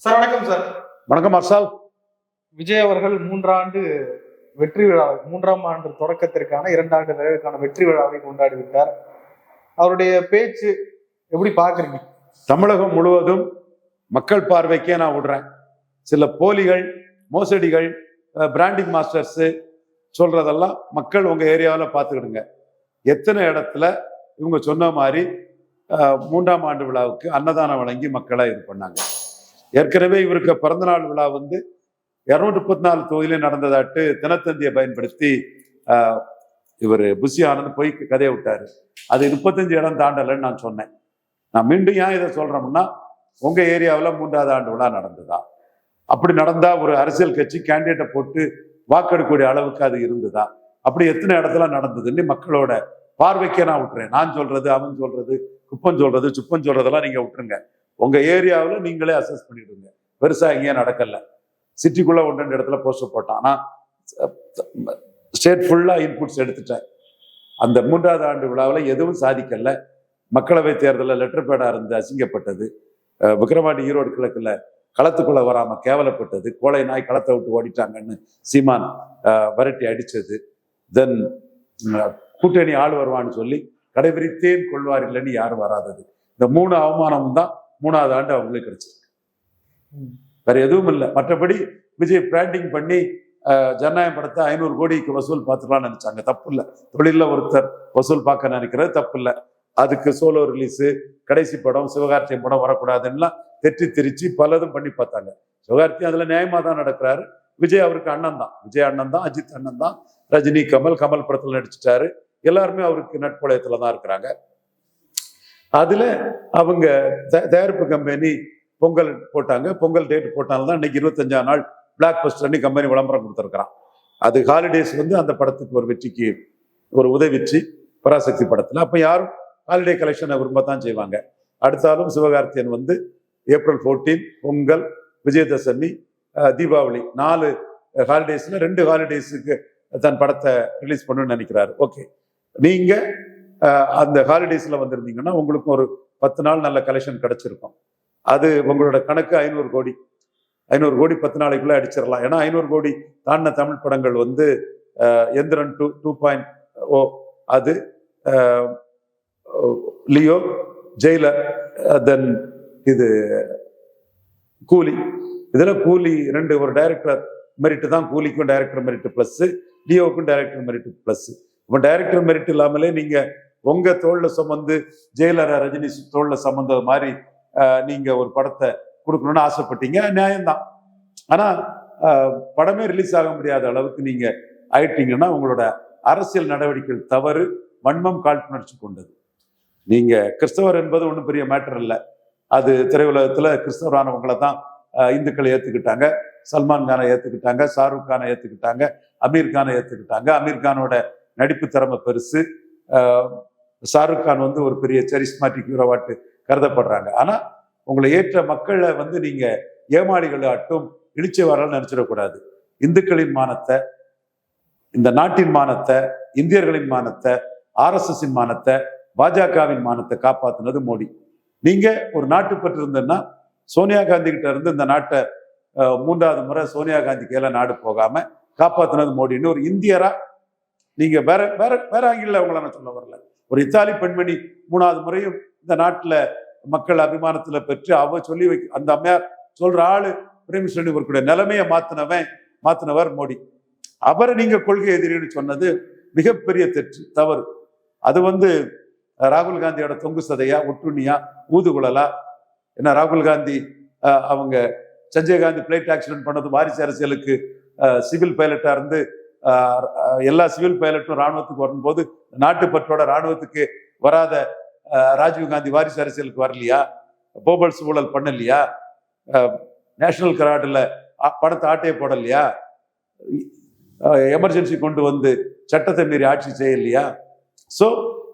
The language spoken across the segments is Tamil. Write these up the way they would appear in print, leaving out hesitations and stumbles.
சார் வணக்கம் சார். வணக்கம் அர்ஷால். விஜய் அவர்கள் வெற்றி விழா 3ஆம் ஆண்டு தொடக்கத்திற்கான 2 ஆண்டு நிறைவுக்கான வெற்றி விழாவை கொண்டாடி விட்டார். அவருடைய பேச்சு எப்படி பாக்குறீங்க? தமிழகம் முழுவதும் மக்கள் பார்வைக்கே நான் விடுறேன். சில போலிகள், மோசடிகள், பிராண்டிங் மாஸ்டர்ஸ் சொல்றதெல்லாம் மக்கள் உங்க ஏரியாவில் பார்த்துக்கிடுங்க. எத்தனை இடத்துல இவங்க சொன்ன மாதிரி 3ஆம் ஆண்டு விழாவுக்கு அன்னதானம் வழங்கி மக்களை இது பண்ணாங்க. ஏற்கனவே இவருக்கு பிறந்தநாள் விழா 234 தொகுதியிலே நடந்ததாட்டு தினத்தந்தியை பயன்படுத்தி இவர் புஷி ஆனந்த் போய் கதையை விட்டாரு. அது 35 இடம் தாண்டலைன்னு நான் சொன்னேன். நான் மீண்டும் ஏன் இதை சொல்றோம்னா, உங்க ஏரியாவில் 3ஆவது ஆண்டு விழா நடந்ததா? அப்படி நடந்தா ஒரு அரசியல் கட்சி கேண்டிடேட்டை போட்டு வாக்கெடுக்கக்கூடிய அளவுக்கு அது இருந்ததா? அப்படி எத்தனை இடத்துல நடந்ததுன்னு மக்களோட பார்வைக்கே நான் விட்டுறேன். நான் சொல்றது, அவன் சொல்றது, குப்பம் சொல்றது, சுப்பம் சொல்றதெல்லாம் நீங்க விட்டுருங்க. உங்க ஏரியாவில் நீங்களே அசஸ் பண்ணிடுங்க. பெருசா எங்கேயும் நடக்கல. சிட்டிக்குள்ள 1-2 இடத்துல போஸ்டர் போட்டான். நான் ஸ்டேட் ஃபுல்லா இன்புட்ஸ் எடுத்துட்டேன். அந்த 3ஆவது ஆண்டு விழாவில் எதுவும் சாதிக்கல. மக்களவை தேர்தலில் லெட்டர் பேடா இருந்து அசிங்கப்பட்டது. விக்கிரவாண்டி ஈரோடு கிழக்குல களத்துக்குள்ள வராம கேவலப்பட்டது. கோழை நாய் களத்தை விட்டு ஓடிட்டாங்கன்னு சீமான் விரட்டி அடிச்சது. தென் கூட்டணி ஆள் வருவான்னு சொல்லி கடைபிடித்தேன் கொள்வார் இல்லைன்னு யாரும் வராதது. இந்த 3 அவமானம் தான் 3ஆவது ஆண்டு அவங்களுக்கு கிடைச்சிருக்கு. வேற எதுவும் இல்லை. மற்றபடி விஜய் பிராண்டிங் பண்ணி ஜனநாயகம் படத்தை 500 கோடிக்கு வசூல் பார்த்துக்கலாம்னு நினைச்சாங்க. தப்பு இல்லை. தொழில ஒருத்தர் வசூல் பார்க்க நினைக்கிறது தப்பு இல்லை. அதுக்கு சோலோ ரிலீஸு, கடைசி படம், சிவகார்த்தியம் படம் வரக்கூடாதுன்னா தெற்றி திரிச்சு பலதும் பண்ணி பார்த்தாங்க. சிவகார்த்தியம் அதுல நியாயமா தான் நடக்கிறாரு. விஜய் அவருக்கு அண்ணன் தான். விஜய் அண்ணன் தான், அஜித் அண்ணன் தான், ரஜினி, கமல் படத்துல நடிச்சுட்டாரு. எல்லாருமே அவருக்கு நட்புலயத்துல தான் இருக்கிறாங்க. அதுல அவங்க தயாரிப்பு கம்பெனி பொங்கல் போட்டாங்க. பொங்கல் டேட் போட்டால்தான் இன்னைக்கு 25ஆம் நாள் பிளாக் பஸ்டர் கம்பெனி விளம்பரம் கொடுத்துருக்கிறான். அது ஹாலிடேஸ் அந்த படத்துக்கு ஒரு வெற்றிக்கு ஒரு உதவிச்சு பராசக்தி படத்துல. அப்ப யாரும் ஹாலிடே கலெக்ஷனை விரும்பத்தான் செய்வாங்க. அடுத்தாலும் சிவகார்த்தியன் ஏப்ரல் 14 பொங்கல், விஜயதசமி, தீபாவளி 4 ஹாலிடேஸ்ல 2 ஹாலிடேஸுக்கு தன் படத்தை ரிலீஸ் பண்ணணும்னு நினைக்கிறாரு. ஓகே, நீங்க அந்த ஹாலிடேஸ்ல வந்திருந்தீங்கன்னா உங்களுக்கு ஒரு 10 நாள் நல்ல கலெக்ஷன் கிடைச்சிருக்கும். அது உங்களோட கணக்கு 500 கோடி. 500 கோடி 10 நாளைக்குள்ள அடிச்சிடலாம். ஏன்னா 500 கோடி தாண்டின தமிழ் படங்கள் எந்திரன் 2.0, அது லியோ, ஜெயிலர், தென் இது கூலி. இதுல கூலி 2 ஒரு டைரக்டர் மெரிட் தான். கூலிக்கும் டைரக்டர் மெரிட் பிளஸ், லியோவுக்கும் டைரக்டர் மெரிட் பிளஸ். இப்போ டைரக்டர் மெரிட் இல்லாமலே நீங்க உங்க தோல்ல சுமந்து ஜெயிலர் ரஜினி தோல்ல சம்பந்த மாதிரி நீங்க ஒரு படத்தை கொடுக்கணும்னு ஆசைப்பட்டீங்க. நியாயம்தான். ஆனா படமே ரிலீஸ் ஆக முடியாத அளவுக்கு நீங்க ஆயிட்டீங்கன்னா உங்களோட அரசியல் நடவடிக்கைகள் தவறு, வன்மம், காழ்ப்புணர்ச்சி கொண்டது. நீங்க கிறிஸ்தவர் என்பது ஒன்றும் பெரிய மேட்டர் இல்லை. அது திரையுலகத்துல கிறிஸ்தவரானவங்களை தான் இந்துக்களை ஏத்துக்கிட்டாங்க. சல்மான் கானை ஏத்துக்கிட்டாங்க, ஷாருக் கானை ஏத்துக்கிட்டாங்க, அமீர் கானை ஏத்துக்கிட்டாங்க. அமீர் கானோட நடிப்பு திறமை பெருசு. ஷாருக் கான் ஒரு பெரிய சரிஸ்மாட்டிக் ஹீரோவாட்டு கருதப்படுறாங்க. ஆனா உங்களை ஏற்ற மக்களை நீங்க ஏமாளிகள் ஆட்டும் இழிச்சை வரலன்னு நினைச்சிடக்கூடாது. இந்துக்களின் மானத்தை, இந்த நாட்டின் மானத்தை, இந்தியர்களின் மானத்தை, RSSின் மானத்தை, பாஜகவின் மானத்தை காப்பாத்தினது மோடி. நீங்க ஒரு நாட்டுப்பற்று இருந்ததுன்னா சோனியா காந்தி கிட்ட இருந்து இந்த நாட்டை 3ஆவது முறை சோனியா காந்தி கையில நாடு போகாம காப்பாத்தினது மோடின்னு ஒரு இந்தியரா நீங்க வேற வேற வேற ஆங்கில அவங்கள நான் சொல்ல வரல. ஒரு இத்தாலி பெண்மணி 3ஆவது முறையும் இந்த நாட்டுல மக்கள் அபிமானத்துல பெற்று அவ சொல்லி அந்த அம்மையார் சொல்ற ஆளு பிரேமிஸ்வரன் இவருடைய நிலைமையை மாத்தினவர் மோடி. அவரை நீங்க கொள்கை எதிரின்னு சொன்னது மிகப்பெரிய தவறு. அது ராகுல் காந்தியோட தொங்கு சதையா, ஒட்டுண்ணியா, ஊதுகுழலா? என்ன ராகுல் காந்தி அவங்க சஞ்சய் காந்தி பிளைட் ஆக்சிடென்ட் பண்ணது வாரிசு அரசியலுக்கு சிவில் பைலட்டா இருந்து எல்லா சிவில் பைலட்டும் ராணுவத்துக்கு வரும்போது நாட்டுப்பற்றோட ராணுவத்துக்கு வராத ராஜீவ் காந்தி வாரிசு அரசியலுக்கு வரலையா? போபல்ஸ் ஊழல் பண்ணலையா? நேஷனல் கராட்டில் பணத்தை ஆட்டையை போடலையா? எமர்ஜென்சி கொண்டு சட்டத்தை மீறி ஆட்சி செய்யலையா? சோ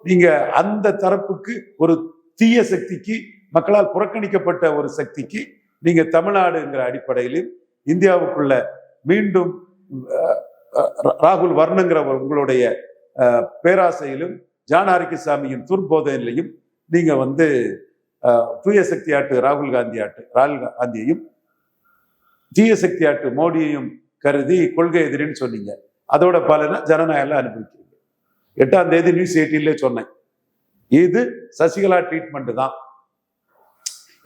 நீங்க அந்த தரப்புக்கு ஒரு தீய சக்திக்கு, மக்களால் புறக்கணிக்கப்பட்ட ஒரு சக்திக்கு நீங்க தமிழ்நாடுங்கிற அடிப்படையிலும் இந்தியாவுக்குள்ள மீண்டும் ராகுல் வர்ணங்கிற உங்களுடைய பேராசையிலும் ஜான் ஆரோக்கியசாமியின் துர்போதனையிலையும் நீங்க தூய சக்தி ராகுல் காந்தியையும் தீய சக்தியாட்டு மோடியையும் கருதி கொள்கை எதிரின்னு சொன்னீங்க. அதோட பலனை ஜனநாயகம் அனுபவிக்கிறீங்க. 8ஆம் தேதி நியூஸ் 18 சொன்னேன், இது சசிகலா ட்ரீட்மெண்ட் தான்.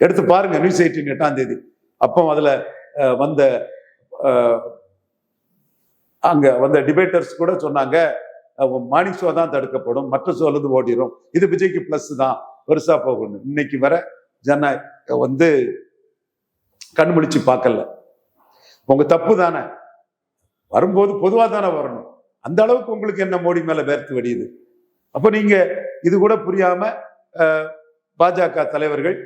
எடுத்து பாருங்க நியூஸ் 18 8ஆம் தேதி. அப்போ அதுல வந்த அங்க வந்த டிபேட்டர்ஸ் கூட சொன்னாங்க, மார்னிங் ஷோ தான் தடுக்கப்படும், மற்ற ஷோ ஓடிடும், இது விஜய்க்கு பிளஸ் தான், பெருசா போகணும். இன்னைக்கு வர ஜன கண்முழிச்சு பார்க்கல. உங்க தப்பு தானே, வரும்போது பொதுவா தானே வரணும். அந்த அளவுக்கு உங்களுக்கு என்ன மோடி மேல வேர்த்து வெடியுது? அப்ப நீங்க இது கூட புரியாம பாஜக தலைவர்கள்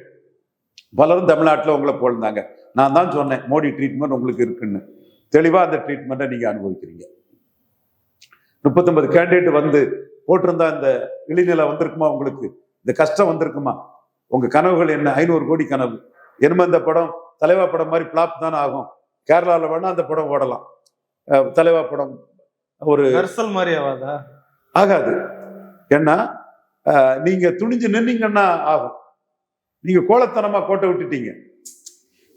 பலரும் தமிழ்நாட்டில் உங்களை போயிருந்தாங்க. நான் தான் சொன்னேன் மோடி ட்ரீட்மெண்ட் உங்களுக்கு இருக்குன்னு. தெளிவா அந்த ட்ரீட்மெண்ட்டை நீங்க அனுபவிக்கிறீங்க. 39 கேண்டிடேட் வந்து போட்டிருந்தா இந்த இழிநிலை வந்திருக்குமா? உங்களுக்கு இந்த கஷ்டம் வந்திருக்குமா? உங்க கனவுகள் என்ன? 500 கோடி கனவு. என்னமோ இந்த படம் தலைவா படம் மாதிரி பிளாப் தானே ஆகும். கேரளாவில் வேணா அந்த படம் ஓடலாம். தலைவா படம் ஒரு மாதிரி ஆகாதா? ஆகாது. ஏன்னா நீங்க துணிஞ்சு நின்னீங்கன்னா ஆகும். நீங்க கோலத்தனமா கோட்டை விட்டுட்டீங்க.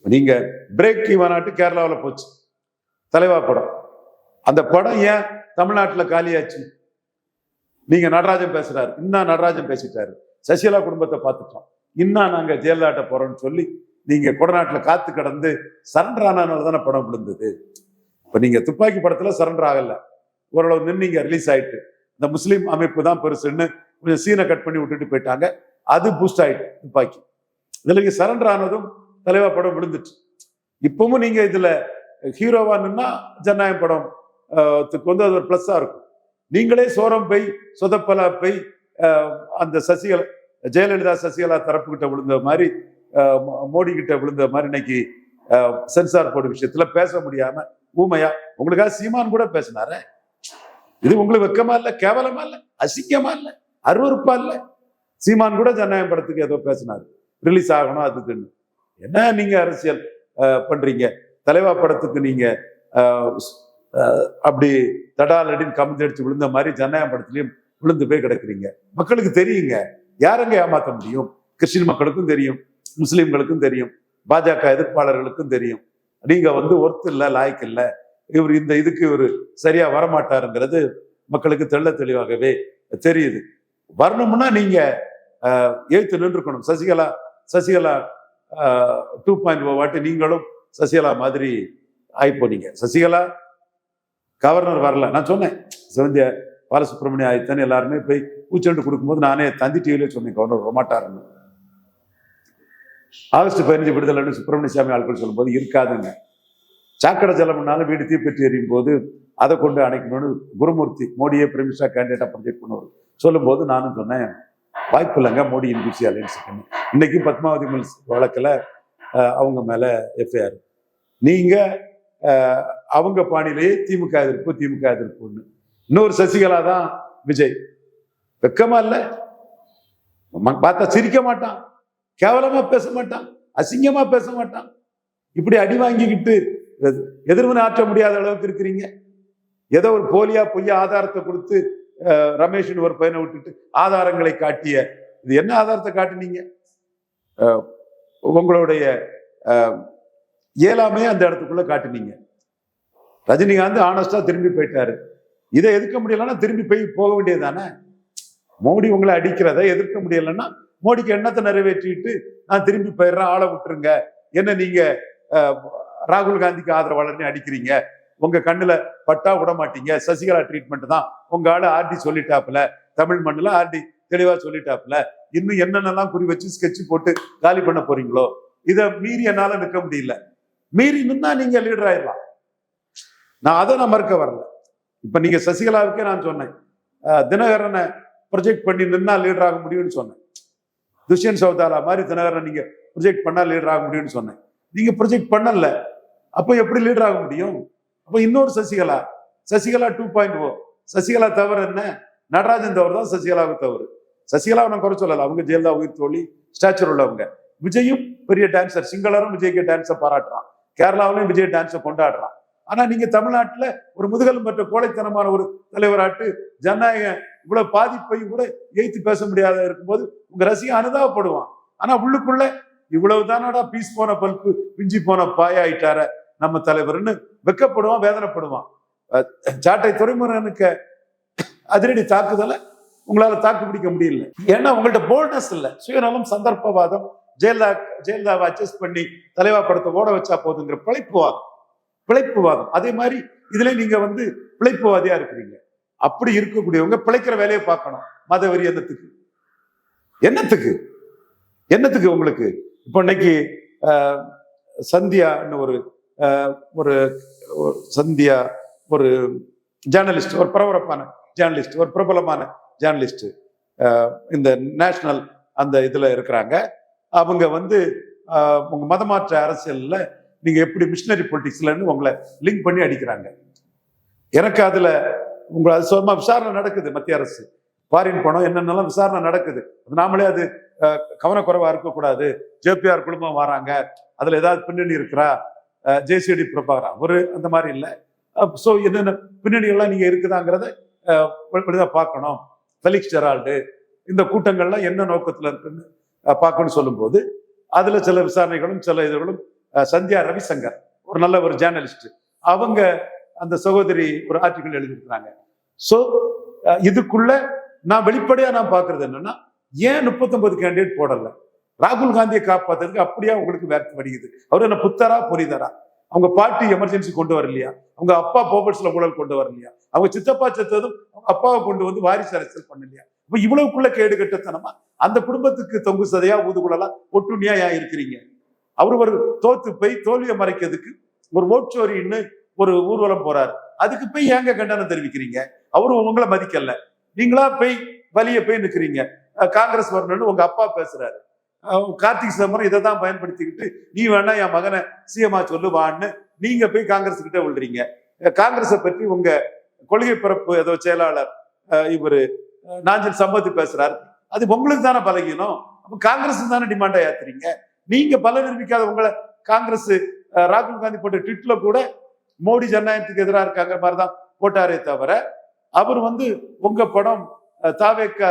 நீங்க பிரேக் ஈவனாட்டு கேரளாவில் போச்சு தலைவா படம். அந்த படம் ஏன் தமிழ்நாட்டில் காலியாச்சு? நீங்க நடராஜன் பேசுறாரு, இன்னும் நடராஜன் பேசிட்டாரு, சசிகலா குடும்பத்தை பார்த்துட்டோம், இன்னும் நாங்க ஜெயலலிதா போறோம்னு சொல்லி நீங்க கொடநாட்டில் காத்து கடந்து சரண்டர் ஆனால தானே படம் விழுந்தது. இப்ப நீங்க துப்பாக்கி படத்துல சரண்டர் ஆகல, ஓரளவு நின்னீங்க, ரிலீஸ் ஆயிட்டு. இந்த முஸ்லீம் அமைப்பு தான் பெருசுன்னு கொஞ்சம் சீனை கட் பண்ணி விட்டுட்டு போயிட்டாங்க, அது பூஸ்ட் ஆயிட்டு துப்பாக்கி. இதுல நீங்க சரண்டர் ஆனதும் தலைவா படம் விழுந்துச்சு. இப்பவும் நீங்க இதுல ஹீரோவா நின்னா ஜனநாயகம் படம் வந்து அது ஒரு பிளஸ்ஸா இருக்கும். நீங்களே சோரம் போய் சொதப்பலா போய் அந்த சசிகலா ஜெயலலிதா சசிகலா தரப்பு கிட்ட விழுந்த மாதிரி மோடி கிட்ட விழுந்த மாதிரி இன்னைக்கு சென்சார் போர்டு விஷயத்துல பேச முடியாம ஊமையா உங்களுக்காக சீமான் கூட பேசினாரு. இது உங்களுக்கு வெக்கமா இல்ல, கேவலமா இல்ல, அசிங்கமா இல்ல, அருவருப்பா இல்ல? சீமான் கூட ஜனநாயகம் படத்துக்கு ஏதோ பேசினாரு, ரிலீஸ் ஆகணும் அதுக்குன்னு. என்ன நீங்க அரசியல் பண்றீங்க? தலைவா படத்துக்கு நீங்க அப்படி தடாலடின்னு கமிழ்ந்தடிச்சு விழுந்த மாதிரி ஜனநாயகம் படத்துலயும் விழுந்து போய் கிடக்குறீங்க. மக்களுக்கு தெரியுங்க யாரங்க ஏமாத்த முடியும். கிறிஸ்டின் மக்களுக்கும் தெரியும், முஸ்லீம்களுக்கும் தெரியும், பாஜக எதிர்ப்பாளர்களுக்கும் தெரியும். நீங்க வந்து ஒர்த்து இல்லை, லாய்க்கு இல்லை, இவர் இந்த இதுக்கு இவர் சரியா வரமாட்டாருங்கிறது மக்களுக்கு தெள்ள தெளிவாகவே தெரியுது. வரணும்னா நீங்க எழுத்து நின்றுக்கணும். சசிகலா 2.0 வாட்டி நீங்களும் சசிகலா மாதிரி ஆயிப்போனீங்க. சசிகலா கவர்னர் வரல, நான் சொன்னேன் சிவந்தியா பாலசுப்ரமணிய ஆயத்தன் எல்லாருமே போய் பூச்செண்டு கொடுக்கும்போது நானே தந்தி டிவிலே சொன்னேன் கவர்னர் வரமாட்டாருன்னு. ஆகஸ்ட் 15 விடுதலைன்னு சுப்பிரமணிய சாமி ஆட்கள் சொல்லும்போது இருக்காதுங்க. சாக்கடை ஜலம்னாலும் வீடு தீப்பெட்டி எறியும் போது அதை கொண்டு அணைக்கணும்னு குருமூர்த்தி மோடியே பிரைம் மினிஸ்டர் கேண்டிடேட்டா ப்ரொஜெக்ட் பண்ணுவார் சொல்லும்போது நானும் சொன்னேன் வாய்ப்பு இல்லைங்க மோடி இன்பிசி அலைன்ஸ். இன்னைக்கு பத்மாவதி மில்ஸ் வழக்கில் அவங்க மேல எஃப்ஐஆர். நீங்க அவங்க பாணியிலேயே திமுக எதிர்ப்புன்னு இன்னொரு சசிகலா தான் விஜய். வெக்கமா இல்ல? பார்த்தா சிரிக்க மாட்டான், கேவலமா பேச மாட்டான், அசிங்கமா பேச மாட்டான். இப்படி அடி வாங்கிக்கிட்டு எதிர்வினை ஆற்ற முடியாத அளவுக்கு இருக்கிறீங்க. ஏதோ ஒரு போலியா பொய்யா ஆதாரத்தை கொடுத்து ரமேஷன் ஒரு பையனை விட்டுட்டு ஆதாரங்களை காட்டிய, இது என்ன ஆதாரத்தை காட்டினீங்க? உங்களுடைய இயலாமே அந்த இடத்துக்குள்ள காட்டினீங்க. ரஜினிகாந்த் ஆனஸ்டா திரும்பி போயிட்டாரு. இதை எதிர்க்க முடியலன்னா திரும்பி போக வேண்டியதுதானே? மோடி உங்களை அடிக்கிறத எதிர்க்க முடியலன்னா மோடிக்கு எண்ணத்தை நிறைவேற்றிட்டு நான் திரும்பி போயிடுறேன், ஆளை விட்டுருங்க. என்ன நீங்க ராகுல் காந்திக்கு ஆதரவாளர்னு அடிக்கிறீங்க, உங்க கண்ணுல பட்டா விட மாட்டீங்க, சசிகலா ட்ரீட்மெண்ட் தான் உங்க ஆளு ஆர்டி சொல்லிட்டாப்புல, தமிழ் மண்ணுல ஆர்டி தெளிவா சொல்லிட்டாப்புல, இன்னும் என்னென்னலாம் குறி வச்சு ஸ்கெட்ச் போட்டு காலி பண்ண போறீங்களோ, இதை மீறி என்னால நிற்க முடியல. மீறி நின்னா நீங்க லீடர் ஆயிடலாம். நான் மறுக்க வரல. இப்ப நீங்க சசிகலாவுக்கே நான் சொன்னேன், தினகரனை ப்ரொஜெக்ட் பண்ணி நின்னா லீடர் ஆக முடியும்னு சொன்னேன். துஷ்யந்த் சௌதாலா மாதிரி தினகரனை நீங்க ப்ரொஜெக்ட் பண்ணா லீடர் ஆக முடியும்னு சொன்னேன். நீங்க ப்ரொஜெக்ட் பண்ணல, அப்போ எப்படி லீடர் ஆக முடியும்? அப்போ இன்னொரு சசிகலா 2.0. சசிகலா தவறு என்ன? நடராஜன் தவறு தான் சசிகலாவுக்கு தவறு. சசிகலாவை நான் குறை சொல்லல, அவங்க ஜெயலலிதா உயிர் தோழி, ஸ்டாச்சர் உள்ளவங்க. விஜயும் பெரிய டான்சர், சிங்களரும் விஜய்க்கு டான்ஸை பாராட்டுறான், கேரளாவிலையும் விஜய் டான்ஸை கொண்டாடுறான். ஆனா நீங்க தமிழ்நாட்டுல ஒரு முதுகெலும் பெற்ற கோழைத்தனமான ஒரு தலைவராட்டு ஜனநாயக இவ்வளவு பாதிப்பையும் கூட எய்த்து பேச முடியாத இருக்கும்போது உங்க ரசிகன் அனுதாபப்படுவான். ஆனா உள்ளுக்குள்ள இவ்வளவு தானடா பீஸ் போன பல்பு பிஞ்சி போன பாய ஆயிட்டார, நம்ம தலைவர்னு வெக்கப்படுவான், வேதனைப்படுவான். சாட்டை துரைமுருகனுக்கு அதிரடி தாக்குதலை உங்களால தாக்கு பிடிக்க முடியல. ஏன்னா உங்கள்ட்ட போல்ட்னஸ் இல்லை, சுயநலம், சந்தர்ப்பவாதம், ஜெயலலிதாவை அட்ஜஸ்ட் பண்ணி தலைவா படத்தை ஓட வச்சா போதுங்கிற பிழைப்புவாதம். அதே மாதிரி இதுல நீங்க பிழைப்புவாதியா இருக்கிறீங்க. அப்படி இருக்கக்கூடியவங்க பிழைக்கிற வேலையை பார்க்கணும். மதவெறி என்னத்துக்கு உங்களுக்கு? இப்போ இன்னைக்கு சந்தியான்னு ஒரு ஜேர்னலிஸ்ட், ஒரு பரபரப்பான ஜேர்னலிஸ்ட், ஒரு பிரபலமான ஜேர்னலிஸ்ட், இந்த நேஷனல் அந்த இதுல இருக்கிறாங்க. அவங்க உங்க மதமாற்ற அரசியல்ல நீங்க எப்படி மிஷினரி பொலிட்டிக்ஸ்லன்னு உங்களை லிங்க் பண்ணி அடிக்கிறாங்க. எனக்கு அதுல அது சும்மா விசாரணை நடக்குது. மத்திய அரசு ஃபாரின் பணம் என்னென்னலாம் விசாரணை நடக்குது. நாமளே அது கவனக்குறைவா இருக்கக்கூடாது. ஜேபிஆர் குழுமம் வராங்க, அதுல ஏதாவது பின்னணி இருக்கிறா, ஜேசிடி பிரபாகரா அவரு அந்த மாதிரி இல்லை. ஸோ என்னென்ன பின்னணிகள்லாம் நீங்க இருக்குதாங்கிறத பார்க்கணும். ஃபெலிக்ஸ் ஜெரால்டு இந்த கூட்டங்கள்லாம் என்ன நோக்கத்துல இருக்குன்னு பார்க்கணும்னு சொல்லும்போது அதுல சில விசாரணைகளும் சில இதுகளும் சந்தியா ரவிசங்கர் ஒரு நல்ல ஒரு ஜேர்னலிஸ்ட், அவங்க அந்த சகோதரி ஒரு ஆர்டிகிள் எழுதியிருக்கிறாங்க. ஸோ இதுக்குள்ள நான் வெளிப்படையா நான் பாக்குறது என்னன்னா, ஏன் 39 கேண்டிடேட் போடல? ராகுல் காந்தியை காப்பாத்துறதுக்கு அப்படியா உங்களுக்கு வேர்த்து வடிக்குது? அவர் என்ன புத்தரா புரிதரா? அவங்க பார்ட்டி எமர்ஜென்சி கொண்டு வரலையா? அவங்க அப்பா போபர்ஸ்ல ஊழல் கொண்டு வரலையா? அவங்க சித்தப்பா செத்ததும் அப்பாவை கொண்டு வாரிசு அரசியல் பண்ணலையா? இப்ப இவ்வளவுக்குள்ள கேடு கட்டத்தனமா அந்த குடும்பத்துக்கு தொங்கு சதையா ஊதுகுழலா ஒட்டுண்ணியா ஏன் இருக்கிறீங்க? அவரு ஒரு தோத்து போய் தோல்வியை மறைக்கிறதுக்கு ஒரு ஓட்சோரின்னு ஒரு ஊர்வலம் போறாரு. அதுக்கு போய் ஏங்க கண்டனம் தெரிவிக்கிறீங்க? அவரு உங்களை மதிக்கல, நீங்களா போய் வலிய போய் நிக்கிறீங்க. காங்கிரஸ் வரணும்னு உங்க அப்பா பேசுறாரு. கார்த்திக் சிதம்பரம் இதை தான் பயன்படுத்திக்கிட்டு நீ வேணா என் மகனை சிஎம்ஆ சொல்லுவான்னு நீங்க போய் காங்கிரஸ் கிட்ட விழுறீங்க. காங்கிரஸை பற்றி உங்க கொள்கை பரப்பு ஏதோ செயலாளர் இவரு நாஞ்சில் சம்பத்து பேசுறாரு. அது உங்களுக்கு தானே பழகினோம். அப்ப காங்கிரஸ் தானே டிமாண்டா ஏத்துறீங்க. நீங்க பல நிரூபிக்காத உங்களை காங்கிரஸ் ராகுல் காந்தி போட்ட ட்விட்ல கூட மோடி ஜனநாயகத்துக்கு எதிராக இருக்காங்க மாதிரிதான் போட்டாரே தவிர அவர் உங்க படம் தாவேக்க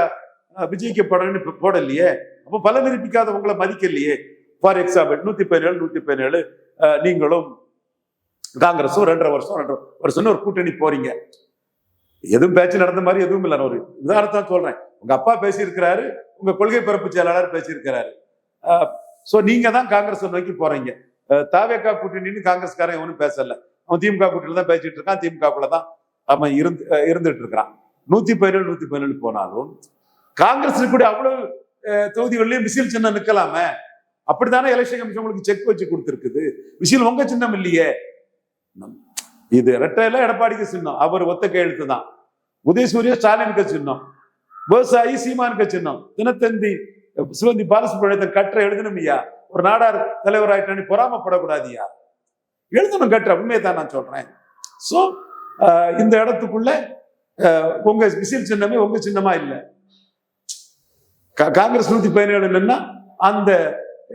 விஜய்க்கு படம்னு போடலையே. அப்போ பல நிரூபிக்காத உங்களை மதிக்கலையே. ஃபார் எக்ஸாம்பிள் 117 நீங்களும் காங்கிரஸும் 2.5 வருஷம் ஒரு கூட்டணி போறீங்க. எதுவும் பேச்சு நடந்த மாதிரி எதுவும் இல்லை. ஒரு உதாரணத்தை சொல்றேன். உங்க அப்பா பேசியிருக்கிறாரு, உங்க கொள்கை பரப்பு செயலாளர் பேசியிருக்கிறாரு. சோ நீங்க தான் காங்கிரஸ் நோக்கி போறீங்க. தாவேக்கா கூட்டணின்னு காங்கிரஸ்காரன் எவனும் பேசல. அவன் திமுக கூட்டணியில தான் பேசிட்டு இருக்கான், திமுகக்குள்ள தான் அவன் இருந்துட்டு இருக்கிறான். 117 போனாலும் காங்கிரஸ் கூட அவ்வளவு தொகுதிகளிலையும் விசில் சின்னம் நிக்கலாமே. அப்படித்தானே எலெக்ஷன் கமிஷன் உங்களுக்கு செக் வச்சு கொடுத்துருக்குது. விசில் உங்க சின்னம் இல்லையே. இது ரெட்டையில எடப்பாடிக்கு சின்னம், அவர் ஒத்த கையெழுத்து தான். உதயசூரிய ஸ்டாலினுக்கு சின்னம், விவசாயி சீமானுக்கு சின்னம், தினத்தந்தி சிவந்தி பாலசுப்ரமணியத்தை கற்ற எழுதணும் ஐயா. ஒரு நாடார் தலைவர் ஆயிட்டான்னு பொறாமப்படக்கூடாதியா, எழுதணும் கற்ற. உண்மையை தான் நான் சொல்றேன். சோ இந்த இடத்துக்குள்ள உங்க விசில் சின்னமே உங்க சின்னமா இல்லை. காங்கிரஸ் 117 அந்த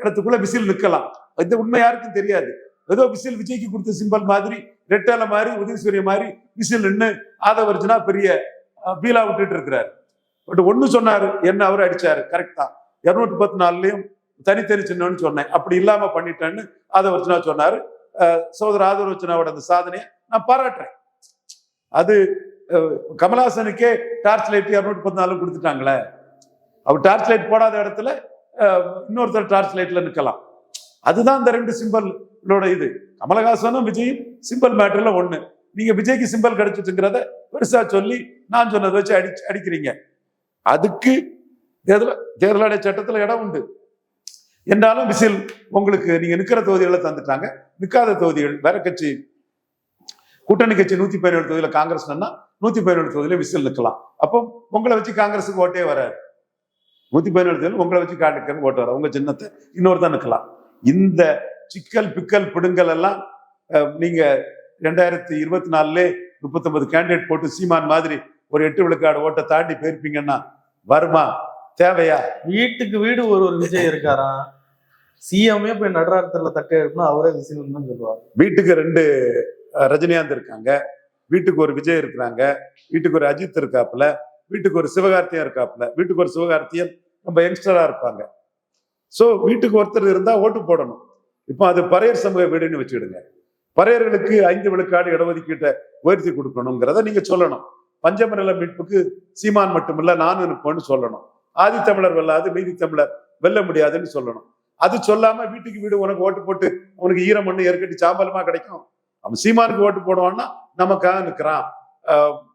இடத்துக்குள்ள விசில் நிக்கலாம். இந்த உண்மை யாருக்கும் தெரியாது. ஏதோ விசில் விஜய்க்கு கொடுத்த சிம்பல் மாதிரி, ரெட்டால மாதிரி, உதயசூரிய மாதிரி விசில் நின்று ஆதவர்ஜுனா பெரிய பீலா விட்டுட்டு இருக்கிறாரு. பட் ஒண்ணு சொன்னாரு, என்ன அவரு அடிச்சாரு, கரெக்டா 214 தனித்தனி சின்னம்னு சொன்னேன், அப்படி இல்லாம பண்ணிட்டேன்னு ஆதவர்ஜுனா சொன்னாரு. சோதர ஆதவர்ஜுனாவோட அந்த சாதனையை நான் பாராட்டுறேன். அது கமலஹாசனுக்கே டார்ச் லைட் 214 கொடுத்துட்டாங்களே. அவர் டார்ச் லைட் போடாத இடத்துல இன்னொருத்தர் டார்ச் லைட்ல நிக்கலாம். அதுதான் இந்த 2 சிம்பலோட இது. கமலஹாசனும் விஜயும் சிம்பிள் மேட்டர்ல ஒண்ணு. நீங்க விஜய்க்கு சிம்பிள் கிடைச்சிட்டுங்கிறத பெருசா சொல்லி நான் சொன்னதை வச்சு அடிக்கிறீங்க. அதுக்கு தேர்தல் ஆணைய சட்டத்துல இடம் உண்டு என்றாலும் விசில் உங்களுக்கு நீங்க நிக்கிற தொகுதிகளை தந்துட்டாங்க. நிக்காத தொகுதிகள் வேற கட்சி, கூட்டணி கட்சி 117 தொகுதியில காங்கிரஸ் 117 தொகுதியில விசில் நிக்கலாம். அப்போ உங்களை வச்சு காங்கிரஸுக்கு ஓட்டே வராது. 117 தொகுதியில் உங்களை வச்சு காட்டுக்கு ஓட்டு வர, உங்க சின்னத்தை இன்னொரு தான் நிக்கலாம். இந்த சிக்கல் பிக்கல் பிடுங்கல் எல்லாம் நீங்க 2024 39 கேண்டிடேட் போட்டு சீமான் மாதிரி ஒரு 8 விழுக்காடு ஓட்டை தாண்டி போயிருப்பீங்கன்னா வருமா? தேவையா? வீட்டுக்கு வீடு ஒரு விஜய் இருக்காரா? சிஎம்ஏ போய் நடராஜத்துல தட்டை எடுக்கணும், அவரே விசில் தான் சொல்லுவார். வீட்டுக்கு 2 ரஜினிகாந்த் இருக்காங்க, வீட்டுக்கு ஒரு விஜய் இருக்கிறாங்க, வீட்டுக்கு ஒரு அஜித் இருக்காப்புல, வீட்டுக்கு ஒரு சிவகார்த்தியன் இருக்காப்புல. வீட்டுக்கு ஒரு சிவகார்த்தியன் ரொம்ப யங்ஸ்டரா இருப்பாங்க. சோ வீட்டுக்கு ஒருத்தர் இருந்தா ஓட்டு போடணும். இப்போ அது பறையர் சமூக வீடுன்னு வச்சுடுங்க. பறையர்களுக்கு 5 விழுக்காடு இடஒதுக்கீட்டை உயர்த்தி கொடுக்கணுங்கிறத நீங்க சொல்லணும். பஞ்சமநில மீட்புக்கு சீமான் மட்டுமில்ல நானும் இருப்பேன்னு சொல்லணும். ஆதித்தமிழர் வெல்லாது மீதி தமிழர் வெல்ல முடியாதுன்னு சொல்லணும். அது சொல்லாம வீட்டுக்கு வீடு உனக்கு ஓட்டு போட்டு உனக்கு ஈரம் மண்ணு ஏற்கட்டி சாம்பலமா கிடைக்கும். அவன் சீமானுக்கு ஓட்டு போடுவான்னா நமக்காக நிற்கிறான்.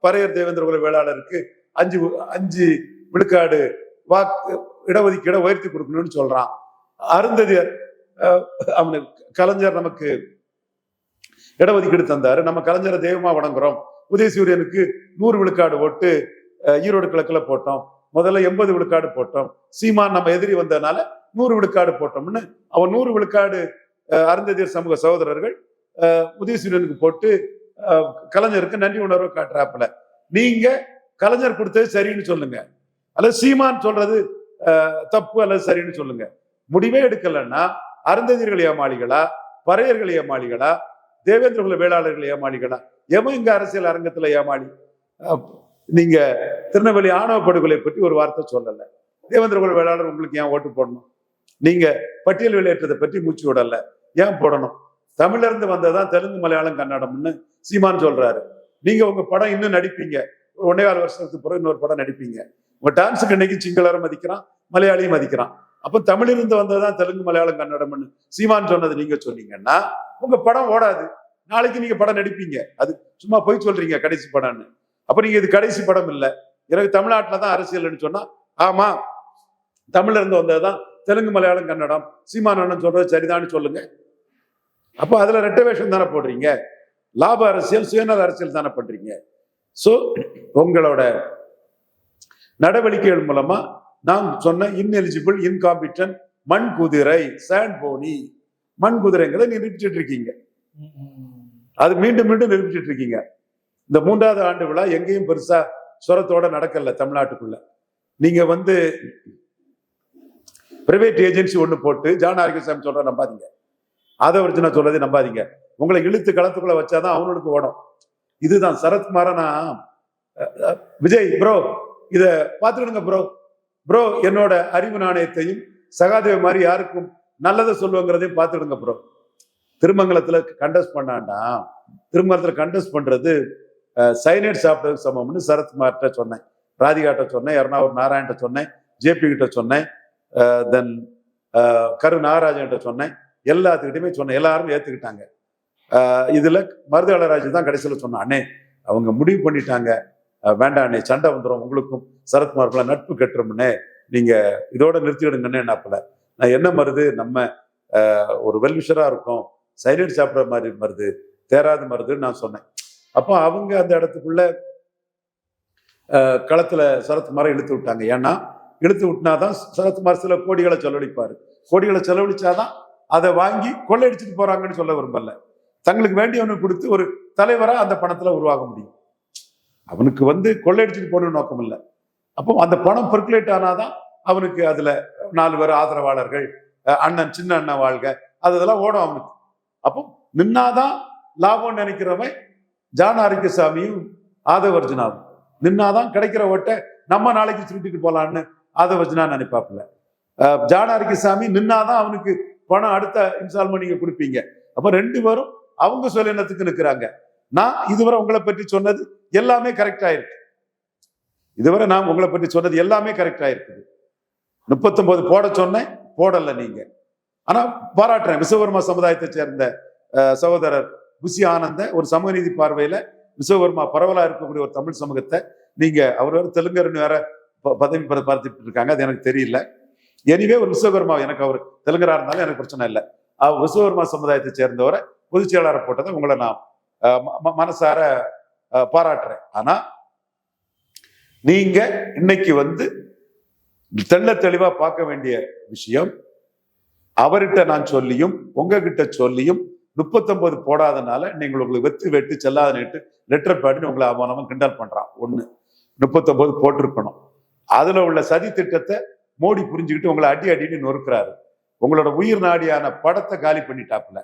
பறையர் தேவேந்திர குல வேளாளருக்கு 5 விழுக்காடு வாக்கு இடஒதுக்கீடை உயர்த்தி கொடுக்கணும்னு சொல்றான். அருந்ததியர் அவனுக்கு கலைஞர் நமக்கு இடஒதுக்கீடு தந்தாரு, நம்ம கலைஞரை தெய்வமா வணங்குறோம். உதயசூரியனுக்கு 100 விழுக்காடு ஓட்டு ஈரோடு கிழக்குல போட்டோம். முதல்ல 80 விழுக்காடு போட்டோம். சீமான் நம்ம எதிரி வந்ததுனால 100 விழுக்காடு போட்டோம்னு அவன் 100 விழுக்காடு அருந்ததியர் சமூக சகோதரர்கள் உதயசூரியனுக்கு போட்டு கலைஞருக்கு நன்றி உணர்வை காட்டுறாப்புல. நீங்க கலைஞர் கொடுத்தது சரின்னு சொல்லுங்க, அல்லது சீமான் சொல்றது தப்பு அல்லது சரின்னு சொல்லுங்க. முடிவே எடுக்கலன்னா அருந்ததியர்கள் ஏமாளிகளா, பறையர்கள் ஏமாளிகளா, தேவேந்திர குல வேளாளர்கள் ஏமாளிகளா? எவன் இங்க அரசியல் அரங்கத்துல ஏமாளி? நீங்க திருநெல்வேலி ஆணவ படுகொலை பற்றி ஒரு வார்த்தை சொல்லல. தேவேந்திர குல வேளாளர் உங்களுக்கு ஏன் ஓட்டு போடணும்? நீங்க பட்டியல் வெளியேற்றத்தை பற்றி மூச்சு விடல, ஏன் போடணும்? தமிழ்ல இருந்து வந்ததான் தெலுங்கு மலையாளம் கன்னடம்னு சீமான் சொல்றாரு. நீங்க உங்க படம் இன்னும் நடிப்பீங்க, 1.25 வருஷத்துக்கு பிறகு இன்னொரு படம் நடிப்பீங்க. உங்க டான்ஸுக்கு இன்னைக்கு சிங்களரும் மதிக்கிறான், மலையாளியும் மதிக்கிறான். அப்ப தமிழிலிருந்து வந்ததுதான் தெலுங்கு மலையாளம் கன்னடம்னு சீமான் சொன்னது நீங்க சொன்னீங்கன்னா உங்க படம் ஓடாது. நாளைக்கு நீங்க படம் நடிப்பீங்க, அது சும்மா போய் சொல்றீங்க கடைசி படம்னு. அப்ப நீங்க இது கடைசி படம் இல்லை, எனக்கு தமிழ்நாட்டுலதான் அரசியல்னு சொன்னா ஆமா தமிழ்ல இருந்து வந்ததுதான் தெலுங்கு மலையாளம் கன்னடம், சீமான் அண்ணன் சொல்றது சரிதான்னு சொல்லுங்க. அப்போ அதுல ரெட்ட வேஷம் தானே போடுறீங்க, லாப அரசியல் சுயநல அரசியல் தானே பண்றீங்க. சோ உங்களோட நடவடிக்கைகள் மூலமா நான் சொன்ன இன்எலிஜிபிள், இன்காம்பிட்டன்ட், மண் குதிரை, சாண்ட் போனி, மண் குதிரைங்களை நிரூபிச்சுட்டு இருக்கீங்க. அது மீண்டும் மீண்டும் நிரூபிச்சுட்டு இருக்கீங்க. இந்த 3வது ஆண்டு விழா எங்கேயும் பெருசா சுரத்தோட நடக்கல தமிழ்நாட்டுக்குள்ள. நீங்க பிரைவேட் ஏஜென்சி ஒண்ணு போட்டு ஜான் ஆரோக்கியசாமி சொல்ற நம்பாதீங்க, ஆதவர்ஜுனா சொல்றதை நம்பாதீங்க. உங்களை இழுத்து களத்துக்குள்ள வச்சாதான் அவனுக்கு ஓடும். இதுதான் சரத்குமார நான் விஜய் ப்ரோ இத பாத்துக்கிடுங்க ப்ரோ என்னோட அறிவு நாணயத்தையும் சகாதேவ மாதிரி யாருக்கும் நல்லதை சொல்லுங்கிறதையும் பார்த்துடுங்க ப்ரோ. திருமங்கலத்துல கண்டஸ்ட் பண்ணாண்டா, திருமங்கலத்துல கண்டஸ்ட் பண்றது சைனைட் சாப்பிட்டதுக்கு சமம்னு சரத்குமார்கிட்ட சொன்னேன், ராதிகாட்ட சொன்னேன், எர்ணாவூர் நாராயண்கிட்ட சொன்னேன், ஜேபி கிட்ட சொன்னேன், தென் கரு நாகராஜன்கிட்ட சொன்னேன், எல்லாத்துக்கிட்டையுமே சொன்னேன். எல்லாரும் ஏத்துக்கிட்டாங்க. இதுல மருதவளராஜ் தான் கடைசியில சொன்னான், அண்ணே அவங்க முடிவு பண்ணிட்டாங்க, வேண்டாம் அண்ணே சண்டை வந்துடும், உங்களுக்கும் சரத்குமாருக்குள்ள நட்பு கட்டுறோம்னே, நீங்க இதோட நிறுத்திவிடுங்கன்னு என்னாப்புல. நான் என்ன மருது, நம்ம ஒரு வெல்விஷரா இருக்கும், சைலண்ட் சாப்பிட்ற மாதிரி மருது, தேராத மருதுன்னு நான் சொன்னேன். அப்போ அவங்க அந்த இடத்துக்குள்ள களத்துல சரத்குமாரை இழுத்து விட்டாங்க. ஏன்னா இழுத்து விட்டுனாதான் சரத்குமார் சில கோடிகளை செலவழிப்பாரு, கோடிகளை செலவழிச்சாதான் அதை வாங்கி கொள்ளையடிச்சுட்டு போறாங்கன்னு சொல்ல விரும்பல. தங்களுக்கு வேண்டியவனுக்கு கொடுத்து ஒரு தலைவரா அந்த பணத்துல உருவாக முடியும். அவனுக்கு கொள்ளையடிச்சுட்டு போகணும்னு நோக்கம் இல்லை. அப்போ அந்த பணம் பெர்குலேட் ஆனாதான் அவனுக்கு அதுல 4 பேர் ஆதரவாளர்கள், அண்ணன் சின்ன அண்ணன் வாழ்க, அதெல்லாம் ஓடும் அவனுக்கு. அப்போ நின்னாதான் லாபம் நினைக்கிறவன் ஜான் ஆரோக்கியசாமியும் ஆதவர்ஜுனாவும் நின்னாதான் கிடைக்கிற ஓட்டை நம்ம நாளைக்கு சுருட்டிட்டு போலான்னு ஆதவர்ஜுனா நினைப்பாப்புல. ஜான் ஆரோக்கியசாமி நின்னாதான் அவனுக்கு பணம் அடுத்த இன்ஸ்டால்மெண்ட் நீங்க கொடுப்பீங்க. அப்ப 2 பேரும் அவங்க சொல்லினத்துக்கு நிற்கிறாங்க. நான் இதுவரை உங்களை பற்றி சொன்னது எல்லாமே கரெக்ட் ஆயிருக்கு. இதுவரை நான் உங்களை பற்றி சொன்னது எல்லாமே கரெக்ட் ஆயிருக்குது. 39 போட சொன்னேன், போடல நீங்க. ஆனா பாராட்டுறேன் விஸ்வகர்மா சமுதாயத்தை சேர்ந்த சகோதரர் புசி ஆனந்த ஒரு சமூக நீதி பார்வையில விஸ்வகர்மா பரவலா இருக்கக்கூடிய ஒரு தமிழ் சமூகத்தை நீங்க அவர் வேற தெலுங்கர்னு வேற பதவி பார்த்துட்டு இருக்காங்க, அது எனக்கு தெரியல. எனிவே ஒரு விஸ்வகர்மா, எனக்கு அவர் தெலுங்கரா இருந்தாலும் எனக்கு பிரச்சனை இல்லை. அவர் விஸ்வகர்மா சமுதாயத்தை சேர்ந்தவரை பொதுச் செயலாளரை போட்டதை உங்களை நான் மனசார பாராட்டுறேன். ஆனா நீங்க இன்னைக்கு தெள்ள தெளிவா பார்க்க வேண்டிய விஷயம், அவர்கிட்ட நான் சொல்லியும் உங்ககிட்ட சொல்லியும் 39 போடாதனால நீங்கள் உங்களுக்கு வெட்டு செல்லாத நேட்டு லெட்டர் பேடுன்னு உங்களை அவமானமா கிண்டல் பண்றான். 39 போட்டிருக்கணும். அதுல உள்ள சதி திட்டத்தை மோடி புரிஞ்சுக்கிட்டு உங்களை அடின்னு நொறுக்கிறாரு. உங்களோட உயிர் நாடியான படத்தை காலி பண்ணிட்டாப்புல.